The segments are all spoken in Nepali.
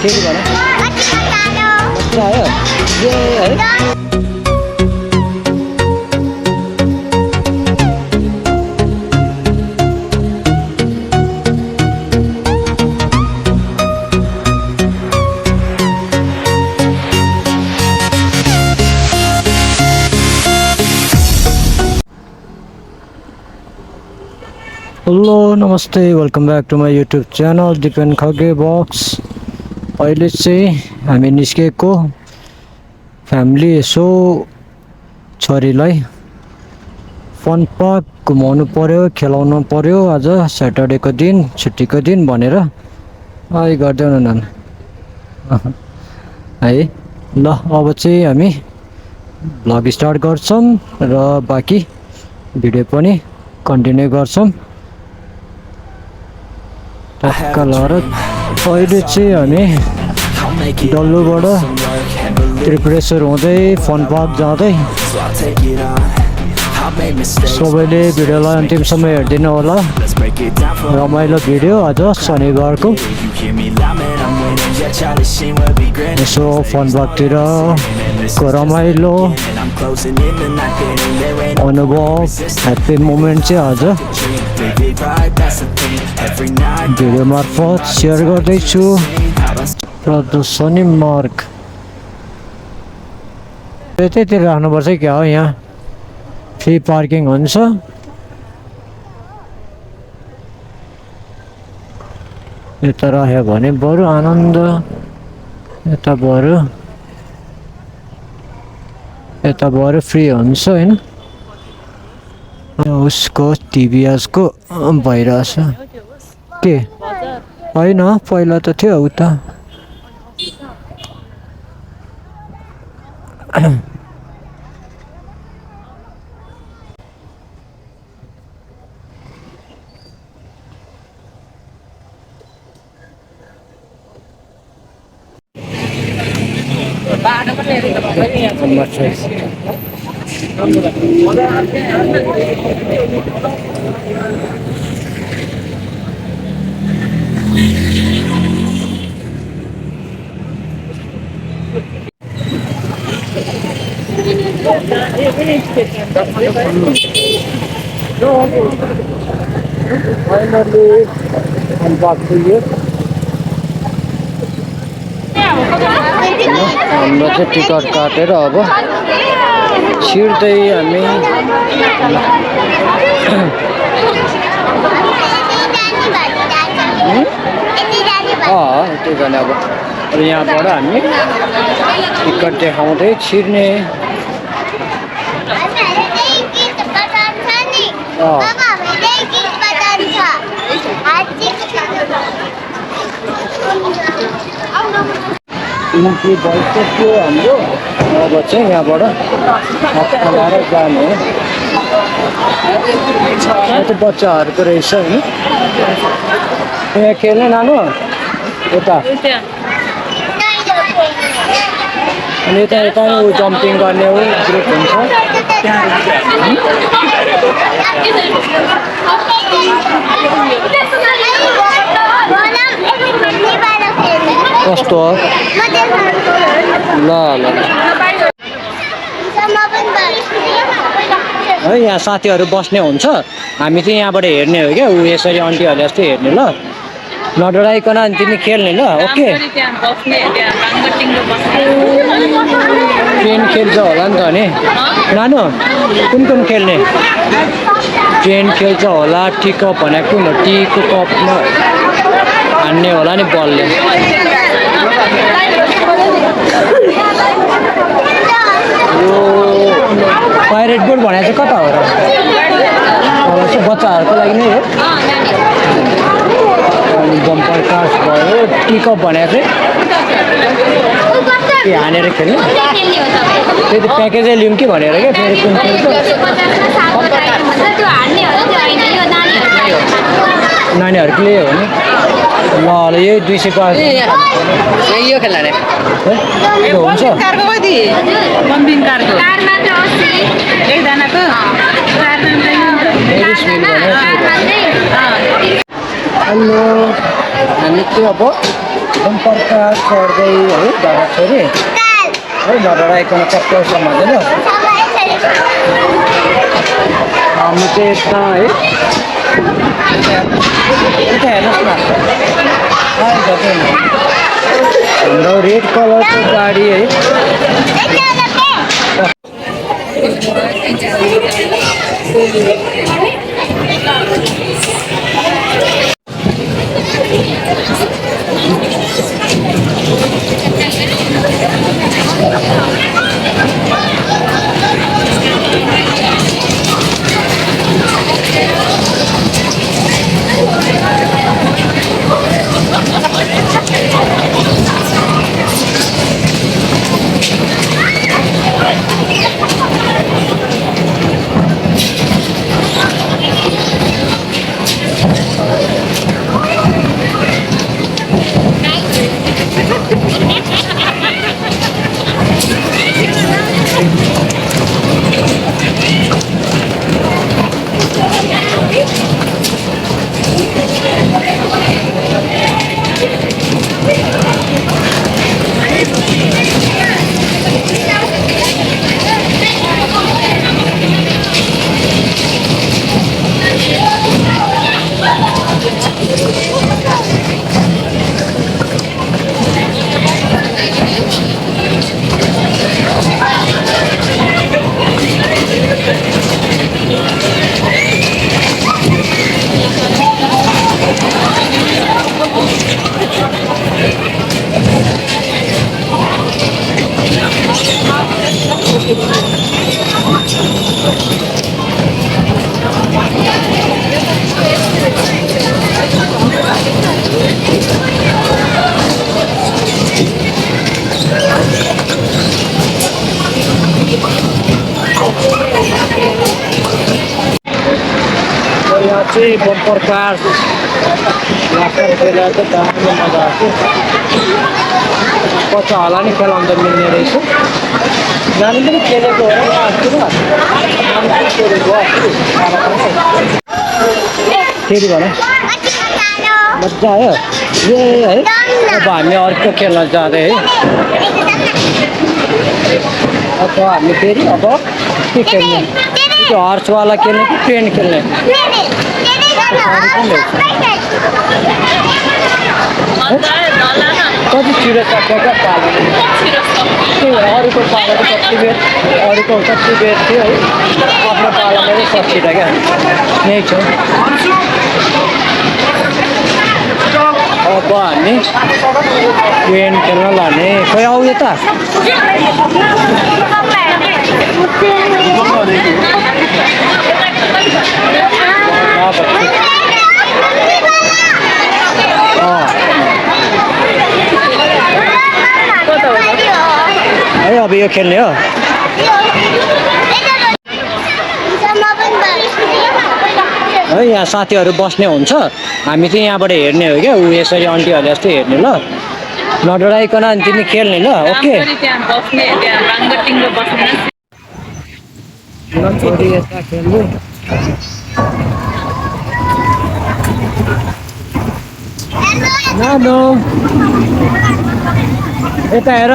फेरि भन कस्तो आयो ए है हेलो नमस्ते welcome back to my YouTube channel Dipen Khage बक्स। अहिले चाहिँ हामी निस्केको फ्यामिली यसो छोरीलाई फन पार्क घुमाउनु पर्यो खेलाउनु पर्यो आज स्याटरडेको दिन छुट्टीको दिन भनेर है गर्दैन न है ल अब चाहिँ हामी भ्लग स्टार्ट गर्छौँ र बाँकी भिडियो पनि कन्टिन्यू गर्छौँ। टक्कलर अहिले चाहिँ हामी डल्लोबाट त्रिपुरेश्वर हुँदै फन पार्क जाँदै सबैले भिडियोलाई अन्तिमसम्म हेरिदिनु होला। रमाइलो भिडियो आज शनिबारको यसो फन पार्कतिर रमाइलो अनुभव ह्याप्पी मोमेन्ट चाहिँ आज भिडियो मार्फत सेयर गर्दैछु। प्रदर्शनी मार्ग त्यतैतिर राख्नुपर्छ क्या हो, यहाँ फ्री पार्किङ हुन्छ। यता रह्यो भने बरु आनन्द, यता बरु फ्री हुन्छ होइन। उसको टिभीएसको भइरहेछ के होइन, पहिला त थियो उता हाम्रो चाहिँ टिकट काटेर अब छिर्दै हामी यति गर्ने अब यहाँबाट हामी टिकट देखाउँदै छिर्ने। इन्ट्री भइसक्यो हाम्रो, अब चाहिँ यहाँबाट लगाएर जाने। त्यो बच्चाहरूको रहेछ होइन, यहाँ खेल्ने नानु यता अनि यता जम्पिङ गर्ने हो ग्रुप हुन्छ। कस्तो हो ल है, यहाँ साथीहरू बस्ने हुन्छ, हामी चाहिँ यहाँबाट हेर्ने हो क्या। ऊ यसरी आन्टीहरूले जस्तै हेर्ने ल, नडराइकन अनि तिमी खेल्ने ल। ओके ट्रेन खेल्छ होला नि त नि नानु, कुन खेल्ने? ट्रेन खेल्छ होला, टी कप भनेको कुन हो? टीको कपमा हान्ने होला नि बलले। पाइरेट बोर्ड भनेको चाहिँ कता हो र? बच्चाहरूको लागि नै हो। बम्पर कार्स भयो, टिकअप भनेको चाहिँ के हानेर खेल्ने? त्यही त प्याकेजै लिउँ कि भनेर क्या। फेरि कुन नानीहरूको लियो भने ल यही 205 यो खेल्ने हुन्छ। हेलो हामी चाहिँ अब बम्परका चढ्दै है दादा छोरी है नडराइकन कस्तो समाज होइन हामी चाहिँ यता है यता हेर्नुहोस् न हाम्रो रेड कलरको गाडी है यहाँ चाहिँ बम्पर कार खेलेर चाहिँ दामी मजा आएको पछि होला नि खेलाउँदा मिल्ने रहेछ नानी पनि खेलेको हो फेरि भन मजा आयो ए है अब हामी अर्को खेल्न जाँदै है अब हामी फेरि अब के खेल्ने हर्सवाला खेल्ने कि ट्रेन खेल्ने कति छिटो सक्छ क्या पाल्नु त्यही भएर अरूको पालाको कति बेर अरूको कति बेर थियो है आफ्नो पालामा चाहिँ सकिन्छ क्या यही छ अब हामी ट्रेन खेल्न लाने खोइ आऊ यता है अब यो खेल्ने हो है यहाँ साथीहरू बस्ने हुन्छ हामी चाहिँ यहाँबाट हेर्ने हो क्या ऊ यसरी आन्टीहरूले जस्तो हेर्ने ल नडराइकन अनि तिमी खेल्ने ल ओके खेल्नु नानो यता हेर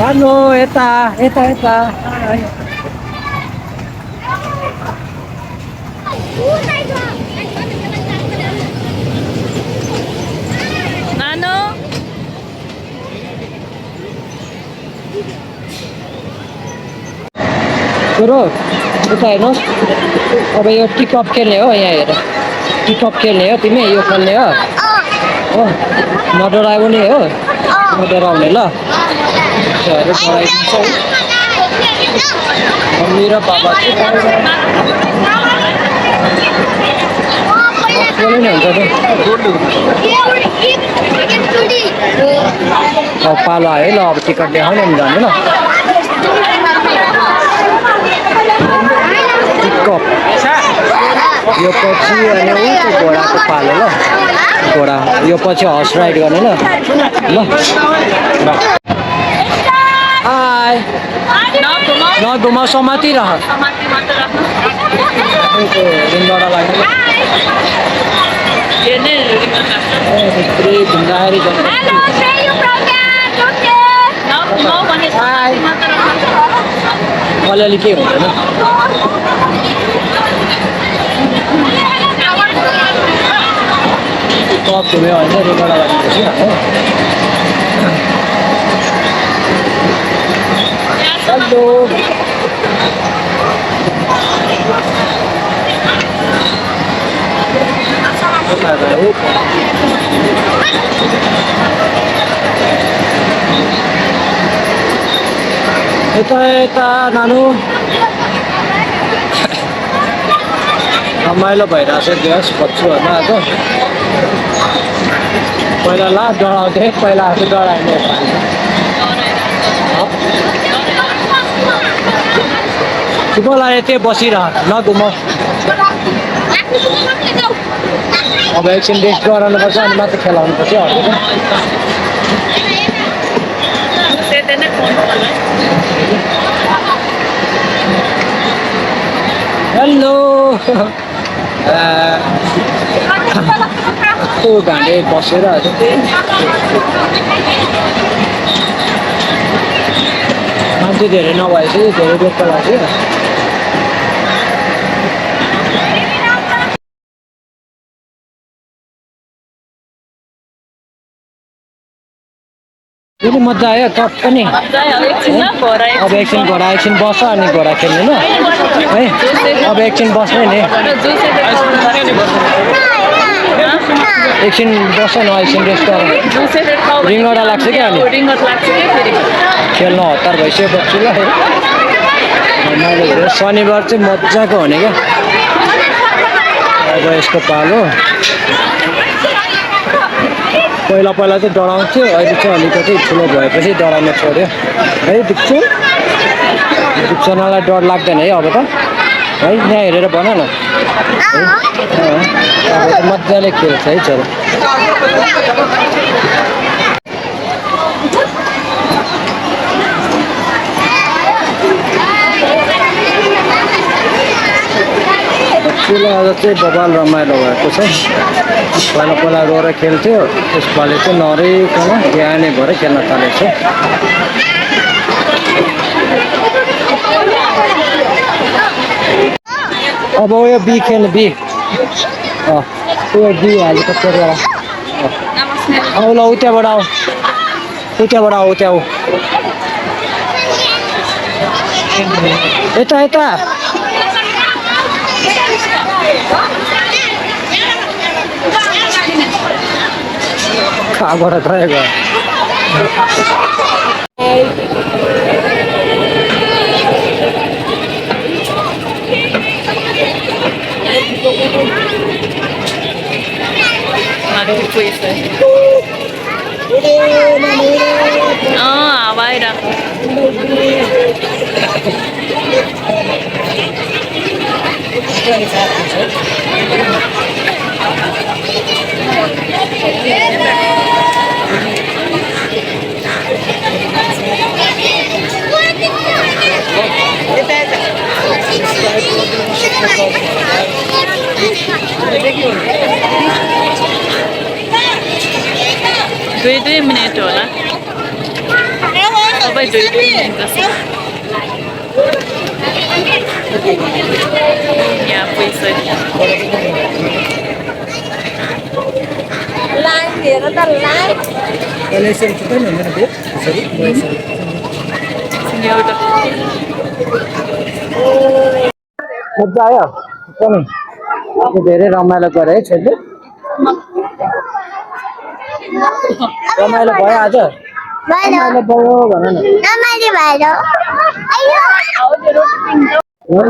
Halo, eta. Nano. Bro, यता हेर्नुहोस् अब यो टिकअप खेल्ने हो यहाँ हेर टिकअप खेल्ने हो तिमी यो खेल्ने हो हो नडराउने हो नडराउने ल डराइदिन्छ मम्मी र बाबा चाहिँ अब पालो आयो ल अब टिकट देखाउने नि जाने ल यो पछि अनि ऊ त्यो घोडाको पालो ल घोडा यो पछि हर्स राइड गर्ने ल ल हाय नघुमाऊ समाति रह रिङबाट लाग्ने घुम्दाखेरि अलिअलि के हुँदैन टप घुम्यो भने चाहिँ रिङबाट लाग्नेपछि हेलो यता नानु रमाइलो भइरहेछ ग्यास बच्छु होइन आज पहिला ला डराउँथे पहिला आफू डराइने मलाई यतै बसिरह नघुमाऊ अब एकछिन रेस्ट गराउनुपर्छ अनि मात्र खेलाउनुपर्छ हेलो कस्तो घाँडे बसेर मान्छे धेरै नभएपछि धेरै बेरको लाग्यो फेरि मजा आयो टप पनि अब एकछिन घोडा एकछिन बस्छ अनि घोडा खेल्नु ल है अब एकछिन बस्ने नि एकछिन बस्छ न एकछिन रेस्ट गर रिङवटा लाग्छ क्या अनि खेल्न हतार भइसक्यो बच्छु ल मैले शनिबार चाहिँ मजाको हुने क्या अब यसको पालो पहिला पहिला चाहिँ डराउँथ्यो अहिले चाहिँ अलिकति ठुलो भएपछि डराउन छोड्यो है दिप्सनालाई डर लाग्दैन है अब त है यहाँ हेरेर भन न अब त मजाले खेल्छ है छोरो आज चाहिँ बबाल रमाइलो भएको छ पहिला पहिला रोएर खेल्थ्यो त्यसपालि चाहिँ नरिकन ज्ञानी भएर खेल्न थालेको छ अब यो बी खेल्नु बी त्यो बी हालेको त्यहाँबाट आऊ ल उताबाट आऊ उताबाट आऊ उता आऊ यता यता कहाँबाट गएको Avaira. दुई मिनट होला सबै दुई मिनट यहाँ पैसा लाइन हेर त लाइन कलेक्सन किन हुँदैन बे सरी एउटा मजा आयो पनि धेरै रमाइलो गरे है छोरीले रमाइलो भयो आज रमाइलो भयो भन न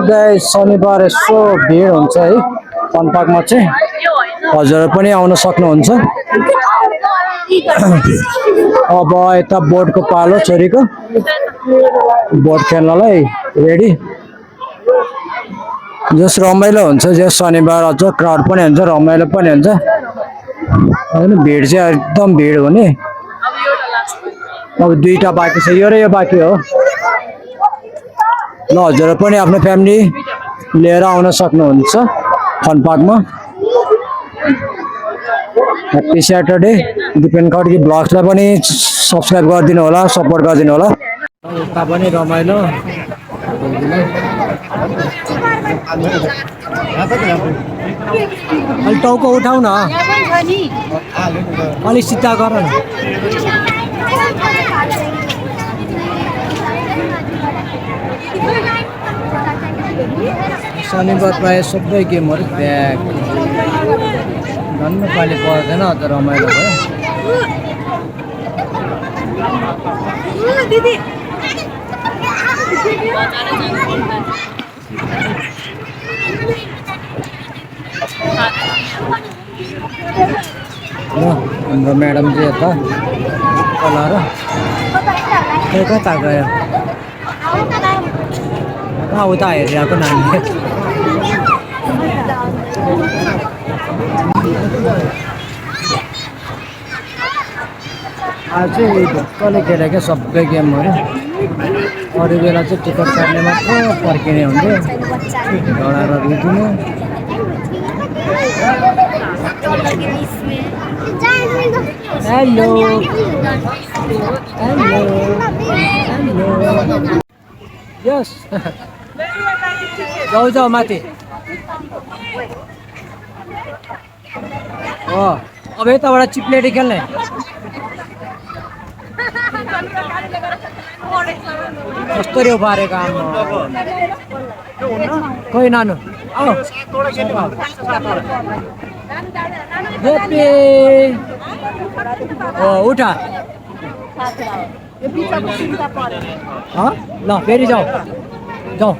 गाइस शनिबार यसो भिड हुन्छ है फन पार्कमा चाहिँ हजुर पनि आउन सक्नुहुन्छ अब यता बोर्डको पालो छोरीको बोर्ड खेल्नलाई रेडी जस रमाइलो हुन्छ जस शनिबार अझ क्राउड पनि हुन्छ रमाइलो पनि हुन्छ होइन भिड चाहिँ एकदम भिड हुने अब दुईटा बाँकी छ यो र यो बाँकी हो ल हजुर पनि आफ्नो फ्यामिली लिएर आउन सक्नुहुन्छ फन पार्कमा ह्याप्पी स्याटरडे दिपेन खड्की ब्लग्सलाई पनि सब्सक्राइब गरिदिनु होला सपोर्ट गरिदिनु होला उता पनि रमाइलो अलि टाउको उठाउ न अलिक सिधा गर न शनिबार प्रायः सबै गेमहरू ब्याग झन् पालि पर्दैन अझ रमाइलो भयो हाम्रो म्याडम चाहिँ यता कलाएर कता गयो उता हेरिरहेको नानी आज चाहिँ ढुक्कले खेलेको सबै गेमहरू अरू बेला चाहिँ टिकट काट्ने मात्र पर्खिने हुन्थ्यो डराएर रुदिने हेलो यस जाऊ जाऊ माथि अब यताबाट चिप्लेटी खेल्ने कस्तो उफारेको आमा खोइ नानु आऊ उठा ल फेरि जाऊ जाऊ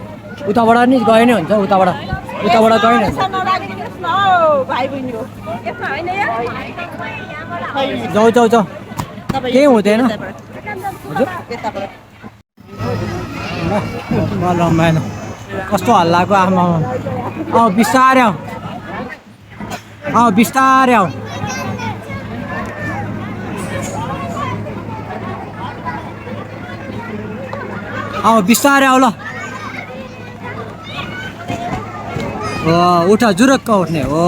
उताबाट नि गए नै हुन्छ उताबाट गए नै हुन्छ जाऊ जाऊ जाऊ केही हुँदैन रमाइलो कस्तो हल्लाको आमा बिस्तारै बिस्तारै बिस्तारै आऊ ल उठा जुरक्क उठ्ने हो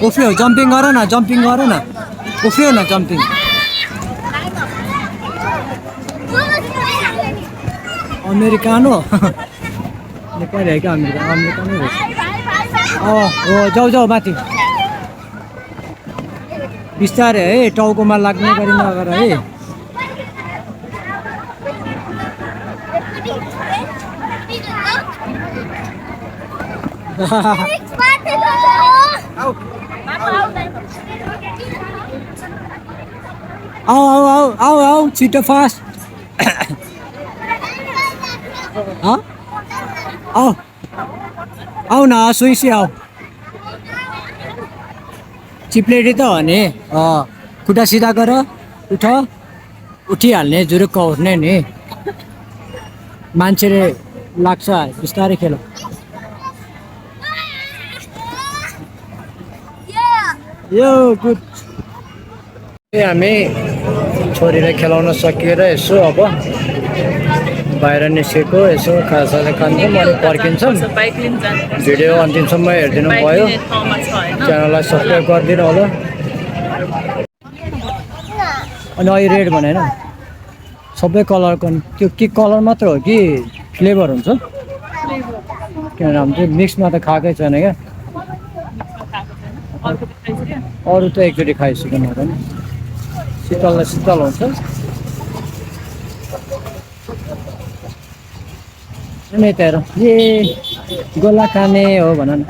उफ्रियो जम्पिङ गर न उफ्रियो न जम्पिङ अमेरिकानो नेपाली है क्या अमेरिकानो हो जाऊ जाऊ माथि बिस्तारै है टाउकोमा लाग्ने गरी नगर है आऊ छिटो फास्ट आऊ न सुइसी आऊ चिप्लेटी त हो नि खुट्टा सिधा गर उठिहाल्ने जुरुक्क उठ्ने नि मान्छेले लाग्छ बिस्तारै खेल यो गुड हामी छोरीलाई खेलाउन सकिएर यसो अब बाहिर निस्केको यसो खाजासाजा खान्छौँ अनि पर्खिन्छौँ भिडियो अन्तिमसम्म हेरिदिनु भयो च्यानललाई सब्सक्राइब गरिदिनु होला अनि अहिले रेड भने होइन सबै कलरको त्यो के कलर मात्र हो कि फ्लेभर हुन्छ किनभने हामी चाहिँ मिक्समा त खाएकै छैन क्या अरू त एकचोटि खाइसक्यो म पनि शीतललाई शीतल हुन्छ यता ए गोला खाने हो भन न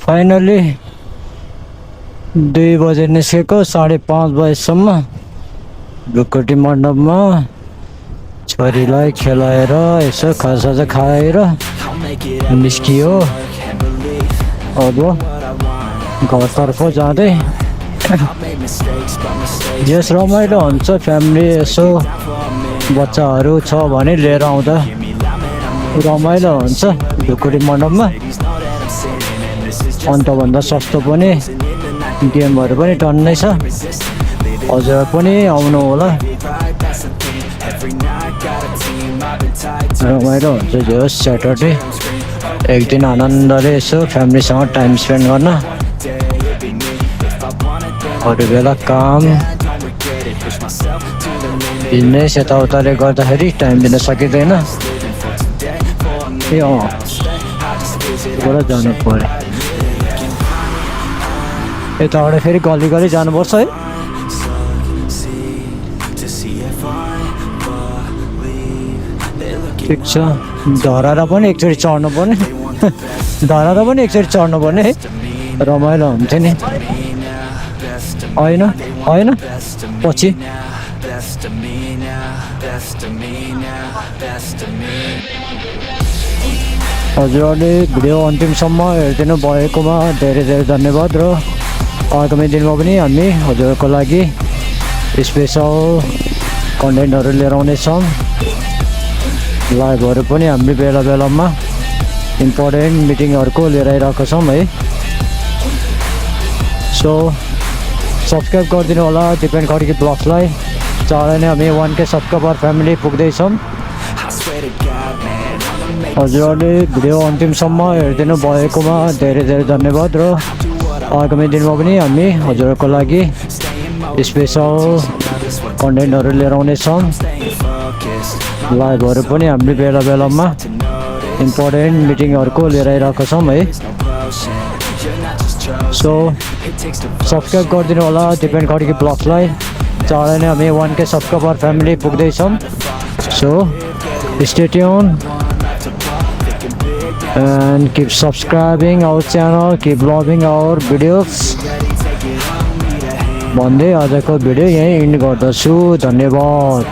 फाइनली 2 बजे निस्केको 5:30 बजेसम्म ढुकुटी मण्डपमा छोरीलाई खेलाएर यसो खाजासाजा खाएर निस्कियो। अब घरतर्फ जाँदै यस रमाइलो हुन्छ। फ्यामिली यसो बच्चाहरू छ भने लिएर आउँदा रमाइलो हुन्छ ढुकुटी मण्डपमा। अन्तभन्दा सस्तो पनि, गेमहरू पनि टन्नै छ। हजुर पनि आउनु होला, रमाइलो हुन्छ। जो स्याटरडे एक दिन आनन्दले यसो फ्यामिलीसँग टाइम स्पेन्ड गर्न। अरू बेला काम बिजनेस यताउताले गर्दाखेरि टाइम दिन सकिँदैन। ए बाट जानु पर्यो। यताबाट फेरि गली गली जानुपर्छ है। ठिक छ, धरारा पनि एकचोटि चढ्नु पर्ने। धरारा पनि एकचोटि चढ्नु पर्ने है, रमाइलो हुन्थ्यो नि। होइन होइन पछि हजुरहरूले भिडियो अन्तिमसम्म हेरिदिनु भएकोमा धेरै धेरै धन्यवाद। र आगामी दिनमा पनि हामी हजुरहरूको लागि स्पेसल कन्टेन्टहरू लिएर आउनेछौँ। लाइभहरू पनि हामीले बेला बेलामा इम्पोर्टेन्ट मिटिङहरूको लिएर आइरहेको छौँ है। सो सब्सक्राइब गरिदिनु होला दिपेन खड्की ब्लग्सलाई। चाँडै नै हामी 1K सब्सक्राइबर फ्यामिली पुग्दैछौँ। हजुरहरूले भिडियो अन्तिमसम्म हेरिदिनु भएकोमा धेरै धेरै धन्यवाद। र आगामी दिनमा पनि हामी हजुरहरूको लागि स्पेसल कन्टेन्टहरू लिएर आउनेछौँ। लाइभहरू पनि हामीले बेला बेलामा इम्पोर्टेन्ट मिटिङहरूको लिएर आइरहेको छौँ है। सो सब्सक्राइब गरिदिनु होला दिपेन खड्की ब्लग्सलाई। चाँडै नै हामी 1K सब्सक्राइबर फ्यामिली पुग्दैछौँ। So stay tuned and keep subscribing our channel, keep loving our videos भन्दै आजको भिडियो यहीँ इन्ड गर्दछु। धन्यवाद।